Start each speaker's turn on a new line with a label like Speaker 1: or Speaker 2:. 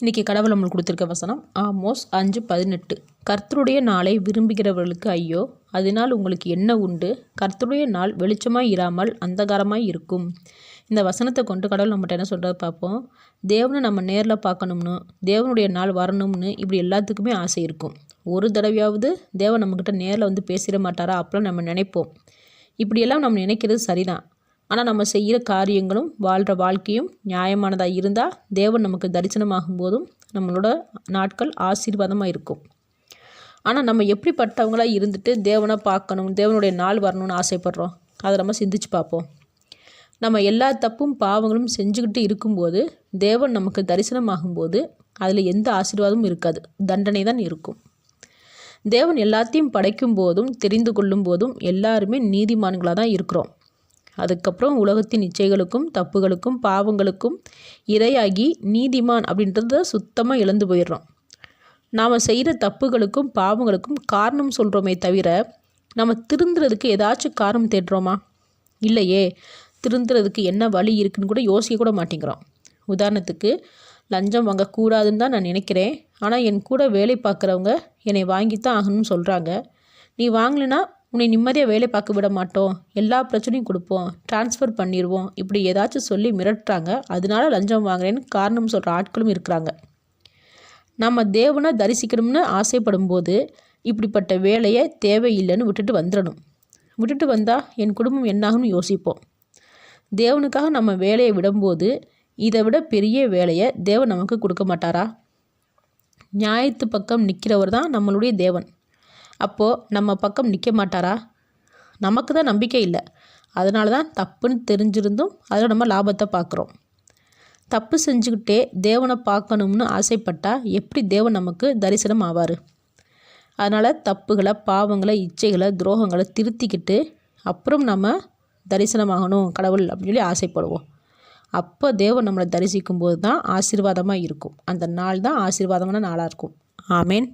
Speaker 1: இன்றைக்கி கடவுள் நம்மளுக்கு கொடுத்துருக்க வசனம் ஆமோஸ் 5:18. கர்த்தருடைய நாளை விரும்புகிறவர்களுக்கு ஐயோ, அதனால் உங்களுக்கு என்ன உண்டு? கர்த்தருடைய நாள் வெளிச்சமாய் இராமல் அந்தகாரமாய் இருக்கும். இந்த வசனத்தை கொண்டு கடவுள் நம்மகிட்ட என்ன சொல்கிறத பார்ப்போம். தேவனை நம்ம நேரில் பார்க்கணும்னு, தேவனுடைய நாள் வரணும்னு இப்படி எல்லாத்துக்குமே ஆசை இருக்கும். ஒரு தடவையாவது தேவன் நம்மக்கிட்ட நேரில் வந்து பேசிட மாட்டாரா அப்போலாம் நம்ம நினைப்போம். இப்படியெல்லாம் நம்ம நினைக்கிறது சரிதான். ஆனால் நம்ம செய்கிற காரியங்களும் வாழ்கிற வாழ்க்கையும் நியாயமானதாக இருந்தால் தேவன் நமக்கு தரிசனமாகும் போதும் நம்மளோட நாட்கள் ஆசீர்வாதமாக இருக்கும். ஆனால் நம்ம எப்படிப்பட்டவங்களாக இருந்துட்டு தேவனை பார்க்கணும், தேவனுடைய நாள் வரணும்னு ஆசைப்படுறோம், அதை நம்ம சிந்திச்சு பார்ப்போம். நம்ம எல்லா தப்பும் பாவங்களும் செஞ்சுக்கிட்டு இருக்கும்போது தேவன் நமக்கு தரிசனமாகும்போது அதில் எந்த ஆசீர்வாதமும் இருக்காது, தண்டனை தான் இருக்கும். தேவன் எல்லாத்தையும் படைக்கும் போதும் தெரிந்து கொள்ளும் போதும் எல்லாருமே நீதிமான்களாக தான் இருக்கிறோம். அதுக்கப்புறம் உலகத்தின் இச்சைகளுக்கும் தப்புகளுக்கும் பாவங்களுக்கும் இரையாகி நீதிமான் அப்படின்றத சுத்தமாக இழந்து போயிடுறோம். நாம் செய்கிற தப்புகளுக்கும் பாவங்களுக்கும் காரணம் சொல்கிறோமே தவிர நம்ம திருந்துறதுக்கு ஏதாச்சும் காரணம் தேடுறோமா? இல்லையே. திருந்துறதுக்கு என்ன வழி இருக்குன்னு கூட யோசிக்க கூட மாட்டேங்கிறோம். உதாரணத்துக்கு, லஞ்சம் வாங்கக்கூடாதுன்னு தான் நான் நினைக்கிறேன், ஆனால் என் கூட வேலை பார்க்குறவங்க என்னை வாங்கித்தான் ஆகணும்னு சொல்கிறாங்க. நீ வாங்கலைன்னா உன்னை நிம்மதியாக வேலை பார்க்க விட மாட்டோம், எல்லா பிரச்சனையும் கொடுப்போம், ட்ரான்ஸ்ஃபர் பண்ணிடுவோம், இப்படி ஏதாச்சும் சொல்லி மிரட்டுறாங்க. அதனால லஞ்சம் வாங்குறேன்னு காரணம் சொல்கிற ஆட்களும் இருக்கிறாங்க. நம்ம தேவனை தரிசிக்கணும்னு ஆசைப்படும் போது இப்படிப்பட்ட வேலையை தேவையில்லைன்னு விட்டுட்டு வந்துடணும். விட்டுட்டு வந்தால் என் குடும்பம் என்னாகும்னு யோசிப்போம். தேவனுக்காக நம்ம வேலையை விடும்போது இதை விட பெரிய வேலையை தேவன் நமக்கு கொடுக்க மாட்டாரா? நியாயத்து பக்கம் நிற்கிறவர் தான் நம்மளுடைய தேவன். அப்போது நம்ம பக்கம் நிற்க மாட்டாரா? நமக்கு தான் நம்பிக்கை இல்லை. அதனால தான் தப்புன்னு தெரிஞ்சிருந்தும் அதில் நம்ம லாபத்தை பார்க்குறோம். தப்பு செஞ்சுக்கிட்டே தேவனை பார்க்கணும்னு ஆசைப்பட்டால் எப்படி தேவன் நமக்கு தரிசனம் ஆவார்? அதனால் தப்புகளை, பாவங்களை, இச்சைகளை, துரோகங்களை திருத்திக்கிட்டு அப்புறம் நம்ம தரிசனமாகணும் கடவுள் அப்படின்னு சொல்லி ஆசைப்படுவோம். அப்போ தேவன் நம்மளை தரிசிக்கும் போது தான் ஆசீர்வாதமாக இருக்கும். அந்த நாள் தான் ஆசீர்வாதமான நாளாக இருக்கும். ஆமேன்.